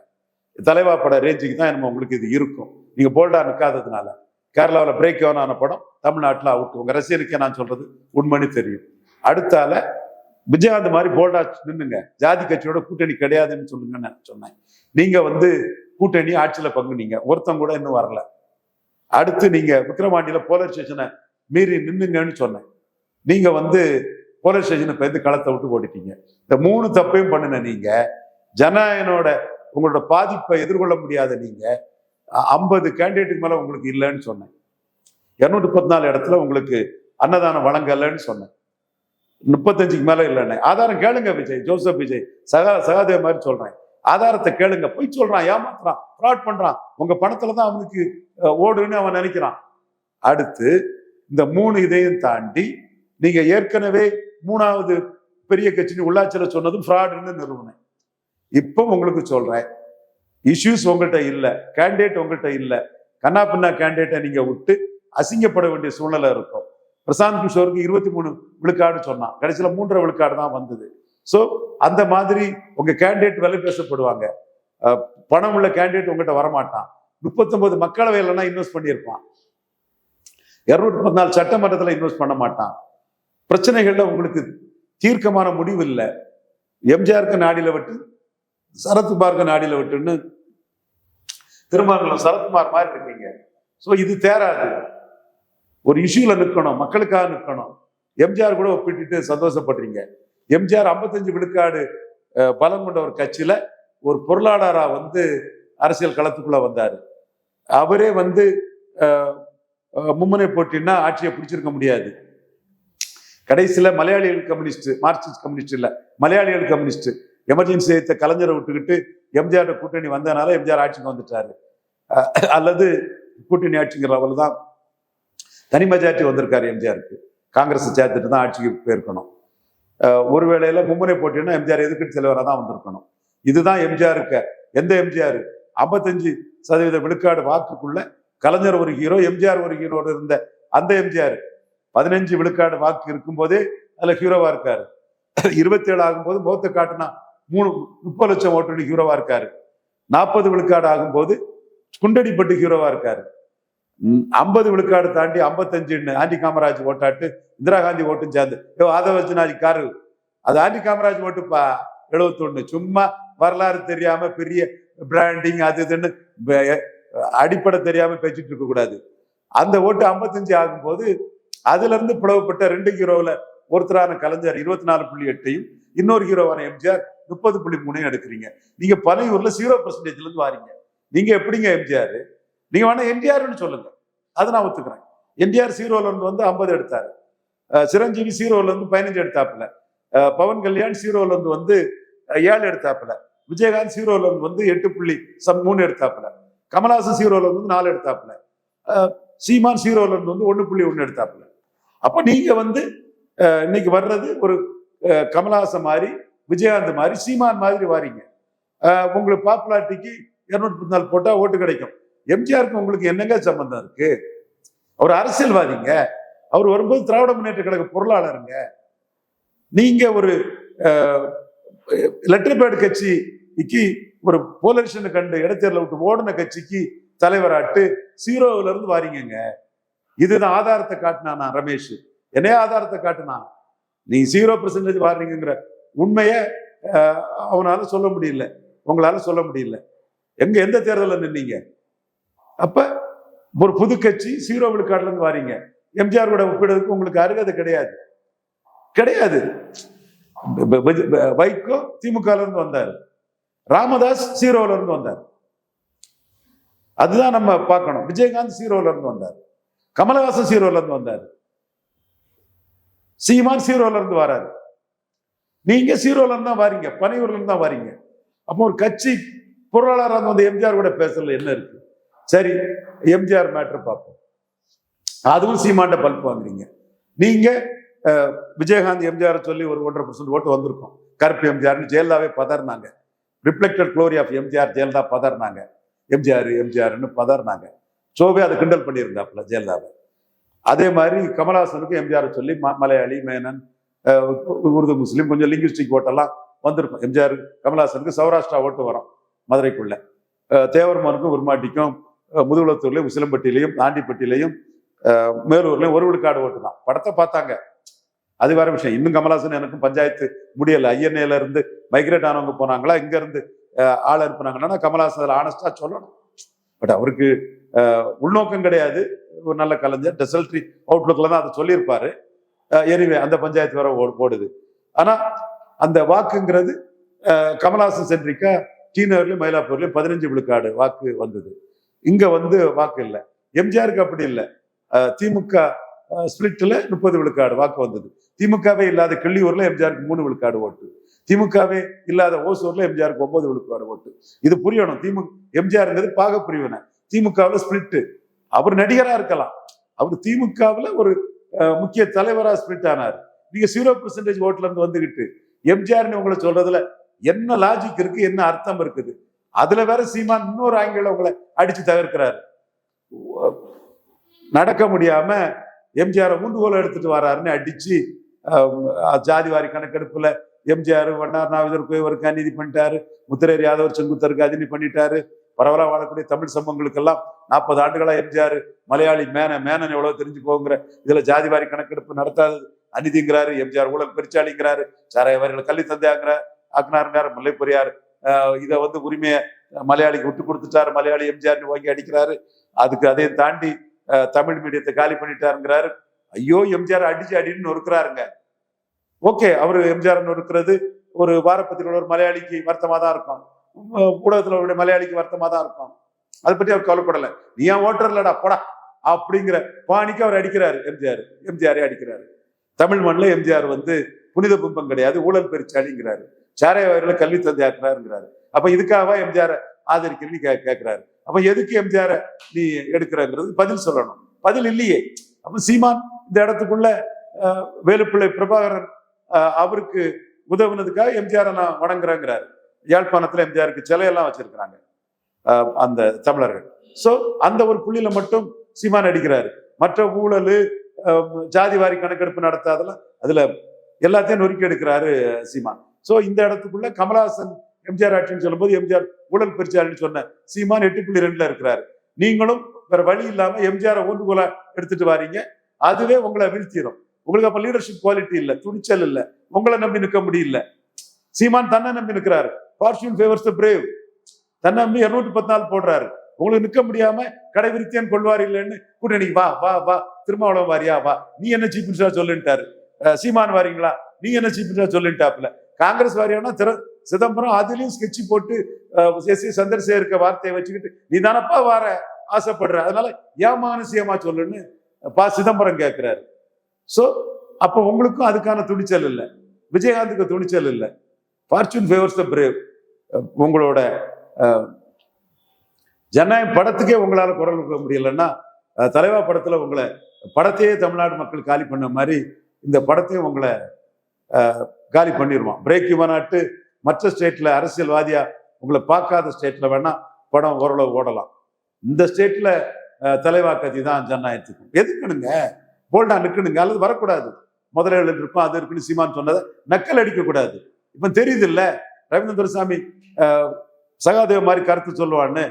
தலைவா பட ரேஞ்சுக்கு தான் நம்ம உங்களுக்கு இது இருக்கும். நீங்க போல்டா நிற்காததுனால. கேரளாவில் பிரேக் ஆன் ஆன படம் தமிழ்நாட்டில் அவுட். உங்க ரசிகனுக்கே நான் சொல்றது உண்மைன்னு தெரியும். அடுத்தால விஜயகாந்த் மாதிரி போல்டா நின்னுங்க, ஜாதி கட்சியோட கூட்டணி கிடையாதுன்னு சொல்லுங்கன்னு நான் சொன்னேன். நீங்க கூட்டணி ஆட்சியில பங்குனீங்க, ஒருத்தன் கூட இன்னும் வரல. அடுத்து நீங்க விக்கிரவாண்டியில போலீஸ் ஸ்டேஷனை மீறி நின்னுங்கன்னு சொன்னேன். நீங்க போலீஸ் ஸ்டேஷனை பயந்து களத்தை விட்டு ஓடிட்டீங்க. இந்த 3 தப்பையும் பண்ணின நீங்க ஜனநாயகனோட உங்களோட பாதிப்பை எதிர்கொள்ள முடியாத நீங்க 50 கேண்டிடேட்டுக்கு மேல உங்களுக்கு இல்லைன்னு சொன்னேன். 214 இடத்துல உங்களுக்கு அன்னதானம் வழங்கலைன்னு சொன்னேன். 35க்கு மேல இல்லைன்னு. ஆதாரம் கேளுங்க விஜய், ஜோசப் விஜய் சகாதேவ் மாதிரி சொல்றேன். ஆதாரத்தை கேளுங்க. போய் சொல்றான், ஏமாத்துறான், ஃப்ராட் பண்றான். உங்க பணத்துலதான் அவனுக்கு ஓடுன்னு அவன் நினைக்கிறான். அடுத்து இந்த 3 இதையும் தாண்டி நீங்க ஏற்கனவே 3வது பெரிய கட்சி உள்ளாட்சியில சொன்னதும் ஃப்ராடுன்னு நிறுவனம். இப்போ உங்களுக்கு சொல்றேன், இஷ்யூஸ் உங்கள்கிட்ட இல்ல, கேண்டிடேட் உங்கள்கிட்ட இல்ல, கண்ணா பின்னா கேண்டிடேட்டை நீங்க விட்டு அசிங்கப்பட வேண்டிய சூழ்நிலை இருக்கும். பிரசாந்த் கிஷோருக்கு 23 விழுக்காடு சொன்னான், கடைசியில 3.5 விழுக்காடு தான் வந்தது. சோ அந்த மாதிரி உங்க கேண்டிடேட் விலை பேசப்படுவாங்க. பணம் உள்ள கேண்டிடேட் உங்ககிட்ட வரமாட்டான். 39 மக்களவையிலன்னா இன்வெஸ்ட் பண்ணியிருப்பான், 214 சட்டமன்றத்துல இன்வெஸ்ட் பண்ண மாட்டான். பிரச்சனைகள்ல உங்களுக்கு தீர்க்கமான முடிவு இல்லை. எம்ஜிஆருக்கு நாடியில விட்டு சரத்குமாருக்கு நாடியில விட்டுன்னு திருமாவளவன் சரத்குமார் மாதிரி இருக்கீங்க. ஸோ இது தேராது. ஒரு இஷ்யூல நிற்கணும், மக்களுக்காக நிற்கணும். எம்ஜிஆர் கூட ஒப்பிட்டு சந்தோஷப்படுறீங்க. எம்ஜிஆர் 55 விழுக்காடு பலம் கொண்ட ஒரு கட்சியில ஒரு பொருளாதாரா அரசியல் களத்துக்குள்ள வந்தாரு. அவரே மும்முனை போட்டின்னா ஆட்சியை பிடிச்சிருக்க முடியாது. கடைசியில மலையாளிகள் கம்யூனிஸ்ட், மார்க்சிஸ்ட் கம்யூனிஸ்ட் இல்ல, மலையாளிகள் கம்யூனிஸ்ட் எமர்ஜென்சி கலைஞரை விட்டுக்கிட்டு எம்ஜிஆர் கூட்டணி வந்ததுனால எம்ஜிஆர் ஆட்சிக்கு வந்துட்டாரு. அல்லது கூட்டணி ஆட்சிங்கிற லெவல் தான் தனி மெஜாரிட்டி வந்திருக்காரு எம்ஜிஆருக்கு. காங்கிரஸ் சேர்த்துட்டு தான் ஆட்சிக்கு போயிருக்கணும். ஒருவேளையில மும்முனை போட்டின்னா எம்ஜிஆர் எதிர்க்கட்சி தலைவராக தான் வந்திருக்கணும். இதுதான் எம்ஜிஆருக்கு. எந்த எம்ஜிஆர் 55% விழுக்காடு வாக்குக்குள்ள கலைஞர் ஒரு ஹீரோ, எம்ஜிஆர் ஒரு ஹீரோட இருந்த அந்த எம்ஜிஆர் 15 விழுக்காடு வாக்கு இருக்கும் போதே அதுல ஹீரோவா இருக்காரு. 27 ஆகும்போது முகத்தை காட்டினா 30 லட்சம் ஓட்டு ஹீரோவா இருக்காரு. 40 விழுக்காடு ஆகும்போது குண்டடிப்பட்டு ஹீரோவா இருக்காரு. 50 விழுக்காடு தாண்டி 55 ஆண்டி காமராஜ் ஓட்டாட்டு இந்திரா காந்தி ஓட்டும் சேர்ந்து அதை வச்சு நான் காரு அது ஆண்டி காமராஜ் ஓட்டுப்பா 71. சும்மா வரலாறு தெரியாம பெரிய பிராண்டிங் அது இதுன்னு அடிப்படை தெரியாம பேசிட்டு இருக்க கூடாது. அந்த ஓட்டு 55 ஆகும்போது அதுல இருந்து பிளவுபட்ட 2 ஹீரோவில் ஒருத்தரான கலைஞர் 24.8ஐயும் இன்னொரு ஹீரோவான எம்ஜிஆர் 30.3 எடுக்கிறீங்க. நீங்க பனையூர்ல 0% இருந்து வாரீங்க. நீங்க எப்படிங்க எம்ஜிஆர்? நீங்க வேணா என்டிஆர்னு சொல்லுங்க, அதை நான் ஒத்துக்கிறேன். என்டிஆர் 0ல இருந்து 50 எடுத்தாரு. சிரஞ்சீவி 0ல இருந்து 15 எடுத்தாப்புல. பவன் கல்யாண் 0ல இருந்து 7 எடுத்தாப்புல. விஜயகாந்த் 0ல இருந்து 8.3 எடுத்தாப்புல. கமல்ஹாசன் 0ல இருந்து 4 எடுத்தாப்புல. சீமான் 0ல இருந்து 1.1 எடுத்தாப்புல. அப்ப நீங்க இன்னைக்கு வர்றது ஒரு கமல்ஹாசன் மாதிரி, விஜயகாந்த் மாதிரி, சீமான் மாதிரி வாரீங்க. உங்களுக்கு பாப்புலாரிட்டிக்கு 214 போட்டா ஓட்டு கிடைக்கும். எம்ஜிஆருக்கு உங்களுக்கு என்னங்க சம்பந்தம் இருக்கு? அவர் அரசியல்வாதிங்க. அவர் வரும்போது திராவிட முன்னேற்ற கழக பொருளாளருங்க. நீங்க ஒரு லெட்டர் பேட் கட்சிக்கு ஒரு போலரிஷன் கண்டு இடத்தேர்ல விட்டு ஓடின கட்சிக்கு தலைவராட்டு 0ல இருந்து வாரீங்க. இதுதான் ஆதாரத்தை காட்டினா ரமேஷ். என்னைய ஆதாரத்தை காட்டினா நீ 0% வாரீங்கிற உண்மைய அவனால சொல்ல முடியல, உங்களால சொல்ல முடியல. எந்த தேர்தலில் நின்னீங்க? அப்ப ஒரு புது கட்சி 0 விழுக்காடுல இருந்து வாரீங்க. எம்ஜிஆர் கூட ஒப்பிடுறதுக்கு உங்களுக்கு அருகதை கிடையாது, கிடையாது. வைகோ திமுக இருந்து வந்தாரு, ராமதாஸ் 0ல இருந்து வந்தார். அதுதான் நம்ம பார்க்கணும். விஜயகாந்த் 0ல இருந்து வந்தார், கமலஹாசன் 0ல இருந்து வந்தார், சீமான் 0ல இருந்து வராரு. நீங்க 0ல இருந்து தான் வாரீங்க, பனையூர்ல இருந்து தான் வாரீங்க. அப்போ ஒரு கட்சி பொருளாதாரம் எம்ஜிஆர் கூட பேசல, என்ன இருக்கு? சரி, எம்ஜிஆர் மேட்டர் பார்ப்போம். அதுவும் சீமாண்ட பல்ப் வாங்குறீங்க. நீங்க விஜயகாந்த் எம்ஜிஆர் சொல்லி ஒரு 1.5% ஓட்டு வந்திருக்கும். கருப்பு எம்ஜிஆர்னு ஜெயலலிதாவே பதறினாங்க. Reflected glory of MGR Jayalalitha பதறினாங்க. எம்ஜிஆர்னு பதறினாங்க. சோவே அதை கிண்டல் பண்ணியிருந்தாப்புல ஜெயலலிதாவை. அதே மாதிரி கமல்ஹாசனுக்கு எம்ஜிஆர் சொல்லி மலையாளி, மேனன், உருது, முஸ்லீம், கொஞ்சம் லிங்குஸ்டிக் ஓட்டெல்லாம் வந்திருக்கும். எம்ஜிஆர் கமல்ஹாசனுக்கு சௌராஷ்டிரா ஓட்டு வரும் மதுரைக்குள்ள. தேவர்மனுக்கும் உருமாட்டிக்கும் முதுகுளத்தூர்லையும் உசிலம்பட்டியிலையும் ஆண்டிப்பட்டியிலையும் மேலூர்லையும் 1 விழுக்காடு ஓட்டு தான். படத்தை பார்த்தாங்க, அது வேற விஷயம். இன்னும் கமல்ஹாசன் எனக்கும் பஞ்சாயத்து முடியல. ஐஎன்ஏல இருந்து மைக்ரேட் ஆனவங்க போனாங்களா, இங்க இருந்து ஆள் அனுப்புனாங்கன்னா கமல்ஹாசன் அதில் ஆனஸ்டா சொல்லணும். பட் அவருக்கு உள்நோக்கம் கிடையாது. ஒரு நல்ல கலைஞர், டெசல்ட்ரி அவுட்லுக்ல தான் அதை சொல்லியிருப்பாரு. எனிவே அந்த பஞ்சாயத்து வேற போடுது. ஆனா அந்த வாக்குங்கிறது கமல்ஹாசன் சென்ட்ரிக்கா டீனர்லயும் மயிலாப்பூர்லயும் 15 விழுக்காடு வாக்கு வந்தது. இங்க வந்து வாக்கு இல்லை. எம்ஜிஆருக்கு அப்படி இல்லை. திமுக ஸ்பிளிட்ல 30 விழுக்காடு வாக்கு வந்தது. திமுகவே இல்லாத கிள்ளியூர்ல எம்ஜிஆருக்கு 3 விழுக்காடு ஓட்டு. திமுகவே இல்லாத ஓசூர்ல எம்ஜிஆருக்கு 9 விழுக்காடு ஓட்டு. இது புரியணும். எம்ஜிஆர்ங்கிறது பாக பிரிவினை. திமுகவில் ஸ்பிளிட். அவர் நடிகரா இருக்கலாம், அவர் திமுகவில் ஒரு முக்கிய தலைவரா ஸ்பிளிட் ஆனார். நீங்க 0% ஓட்டுல இருந்து வந்துகிட்டு எம்ஜிஆர்னு உங்களை சொல்றதுல என்ன லாஜிக் இருக்கு, என்ன அர்த்தம் இருக்குது? அதுல வேற சீமான் இன்னொரு ஆங்கில உங்களை அடிச்சு தவிர்க்கிறாரு. நடக்க முடியாம எம்ஜிஆர் ஊண்டுகோலை எடுத்துட்டு வர்றாருன்னு அடிச்சு ஜாதிவாரி கணக்கெடுப்புல எம்ஜிஆர் வண்ணார் நாவிதர் குயவருக்கு அநீதி பண்ணிட்டாரு, முத்திரையர் யாதவர் செங்குத்தருக்கு அநீதி பண்ணிட்டாரு. பரவலா வாழக்கூடிய தமிழ் சமூகங்களுக்கெல்லாம் 40 ஆண்டுகளா எம்ஜிஆர் மலையாளி மேனன் எவ்வளவு தெரிஞ்சுக்கோங்கிற இதுல ஜாதிவாரி கணக்கெடுப்பு நடத்தாதது அநீதிங்கிறாரு. எம்ஜிஆர் ஊழல் பெருச்சாளிங்கிறாரு. சாராயவாரிகளை கல்வி தந்தை ஆக்குனாருங்கிறாரு. முல்லைப்பெரியார் இதை வந்து உரிமையை மலையாளிக்கு விட்டு கொடுத்துட்டாரு, மலையாளி எம்ஜிஆர் வாங்கி அடிக்கிறாரு. அதுக்கு அதையும் தாண்டி தமிழ் மீடியத்தை காலி பண்ணிட்டாருங்கிறாரு. ஐயோ எம்ஜிஆர் அடின்னு நொறுக்கிறாருங்க. ஓகே, அவரு எம்ஜிஆர் நொறுக்கிறது ஒரு வாரப்பத்திரிகையில் ஒரு மலையாளிக்கு வருத்தமா தான் இருக்கும், ஊடகத்துல ஒரு மலையாளிக்கு வருத்தமா தான் இருக்கும். அதை பற்றி அவர் கவலைப்படலை. நீ ஏன் ஓட்டர் இல்லடா போடா அப்படிங்கிற பாணிக்கு அவர் அடிக்கிறாரு. எம்ஜிஆரே அடிக்கிறாரு. தமிழ் மண்ணில் எம்ஜிஆர் வந்து புனித பிம்பம் கிடையாது, ஊழல் பெருச்சாளிங்கிறாரு. சாராயவாரிகளை கல்வி தந்தை ஆக்குறாருங்கிறாரு. அப்ப இதுக்காக எம்ஜிஆர் ஆதரிக்கிறேன்னு கேட்கிறாரு. அப்ப எதுக்கு எம்ஜிஆர் நீ எடுக்கிறங்கிறது பதில் சொல்லணும். பதில் இல்லையே. அப்ப சீமான் இந்த இடத்துக்குள்ள வேலுப்பிள்ளை பிரபாகரன் அவருக்கு உதவுனதுக்காக எம்ஜிஆரை நான் வணங்குறேங்கிறாரு. யாழ்ப்பாணத்துல எம்ஜிஆருக்கு சிலையெல்லாம் வச்சிருக்கிறாங்க அந்த தமிழர்கள். சோ அந்த ஒரு புள்ளியில மட்டும் சீமான் அடிக்கிறாரு. மற்ற ஊழல் ஜாதிவாரி கணக்கெடுப்பு நடத்தாதெல்லாம் அதுல எல்லாத்தையும் நொறுக்கி எடுக்கிறாரு சீமான். சோ இந்த இடத்துக்குள்ள கமல்ஹாசன் எம்ஜிஆர் ஆட்சின்னு சொல்லும்போது எம்ஜிஆர் ஊழல் பெருச்சாளின்னு சொன்ன சீமான் 8.2 இருக்கிறாரு. நீங்களும் வேற வழி இல்லாம எம்ஜிஆரை ஊண்டுகோலா எடுத்துட்டு வாரீங்க. அதுவே உங்களை வீழ்த்திடும். உங்களுக்கு அப்ப லீடர்ஷிப் குவாலிட்டி இல்ல, துணிச்சல் இல்ல, உங்களை நம்பி நிற்க முடியல. சீமான் தன்னை நம்பி நிற்கிறாரு. ஃபார்ச்சூன் ஃபேவர்ஸ் தி பிரேவ். தன்னை நம்பி 214 போடுறாரு. உங்களுக்கு நிற்க முடியாம கடைவிருத்தியன் கொள்வார் இல்லைன்னு கூட்டணிக்கு வா வா வா, திருமாவளவன் வாரியா வா, நீ என்ன சீஃப் மினிஸ்டரா சொல்லிட்டாரு. சீமான் வாரீங்களா, நீ என்ன சீஃப் மினிஸ்டரா சொல்லிட்டாப்புல. காங்கிரஸ் வாரியானா சிதம்பரம் அதுலயும் ஸ்கெட்சி போட்டு எஸ் ஏ சந்திரசேகருக்கு வார்த்தையை வச்சுக்கிட்டு நீ தானப்பா வார ஆசைப்படுற, அதனால ஏமானுசியமா சொல்லுன்னு சிதம்பரம் கேட்கிறாரு. சோ அப்ப உங்களுக்கும் அதுக்கான துணிச்சல் இல்லை, விஜயகாந்துக்கு துணிச்சல் இல்லை. ஃபார்ச்சூன் ஃபேவர்ஸ் தி பிரேவ். உங்களோட ஜனநாயக படத்துக்கே உங்களால குரல் கொடுக்க முடியலன்னா தலைவா படத்துல உங்களை படத்தையே தமிழ்நாடு மக்கள் காலி பண்ண மாதிரி இந்த படத்தையும் உங்களை காலி பண்ணிடுவான். பிரேக் யுவனாட்டு மற்ற ஸ்டேட்ல அரசியல்வாதியா உங்களை பார்க்காத ஸ்டேட்ல வேணா படம் ஓரளவு ஓடலாம். இந்த ஸ்டேட்ல தலைவா கதி தான் ஜனநாயகத்துக்கும். எதுக்குனுங்க போல்டா நிற்கணுங்க, அல்லது வரக்கூடாது. முதல்ல இருக்கும் அது இருக்குன்னு சீமான் சொன்னதை நக்கல் அடிக்க கூடாது. இப்ப தெரியுது இல்ல, ரவீந்திர சாமி சகாதேவ மாதிரி கருத்து சொல்லுவான்னு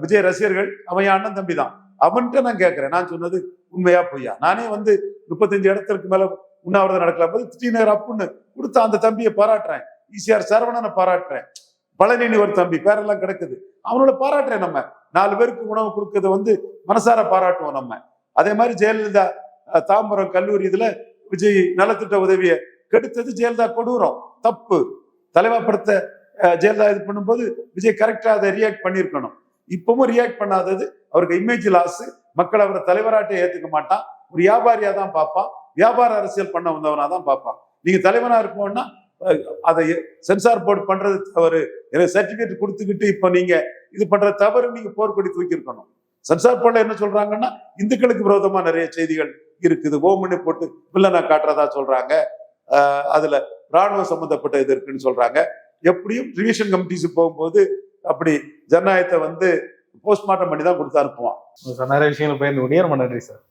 விஜய் ரசிகர்கள் அவன் அண்ணன் தம்பி தான். அவன்கிட்ட நான் கேட்கிறேன், நான் சொன்னது உண்மையா பொய்யா? நானே வந்து 35 இடத்திற்கு மேல உண்ணாவிரதம் நடக்கலாம் போது திடீர்னு அப்புன்னு கொடுத்த அந்த தம்பியை பாராட்டுறேன். ஈசிஆர் சரவணனை பாராட்டுறேன். பழனினி ஒரு தம்பி பேரெல்லாம் கிடக்குது, அவனோட பாராட்டுறேன். நம்ம 4 பேருக்கு உணவு கொடுக்கறத வந்து மனசார பாராட்டுவோம் நம்ம. அதே மாதிரி ஜெயலலிதா தாம்பரம் கல்லூரி இதுல விஜய் நலத்திட்ட உதவியை கெடுத்தது ஜெயலலிதா கொடூரம், தப்பு. தலைவா படத்தை ஜெயலலிதா இது பண்ணும்போது விஜய் கரெக்டா அதை ரியாக்ட் பண்ணியிருக்கணும். இப்பவும் ரியாக்ட் பண்ணாதது அவருக்கு இமேஜ் லாஸ். மக்கள் அவரை தலைவராட்டை ஏத்துக்க மாட்டான், ஒரு வியாபாரியா தான் பார்ப்பான், வியாபார அரசியல் பண்ண வந்தவனா தான் பார்ப்பான். நீங்க தலைவனா இருக்கணும்னா அதை சென்சார் போர்டு பண்றது தவறு, சர்டிபிகேட் கொடுத்துக்கிட்டு இப்ப நீங்க இது பண்ற தவறு, நீங்க போர்க்கொடி தூக்கி இருக்கணும். சென்சார் போர்டுல என்ன சொல்றாங்கன்னா இந்துக்களுக்கு விரோதமா நிறைய செய்திகள் இருக்குது, ஓமனு போட்டு வில்லனா காட்டுறதா சொல்றாங்க, அதுல ராணுவம் சம்பந்தப்பட்ட இது இருக்குன்னு சொல்றாங்க. எப்படியும் ரிவிஷன் கமிட்டிஸ் போகும்போது அப்படி ஜனநாயகத்தை வந்து போஸ்ட்மார்ட்டம் பண்ணி தான் கொடுத்து அனுப்புவான். நிறைய விஷயங்கள் போய் நன்றி சார்.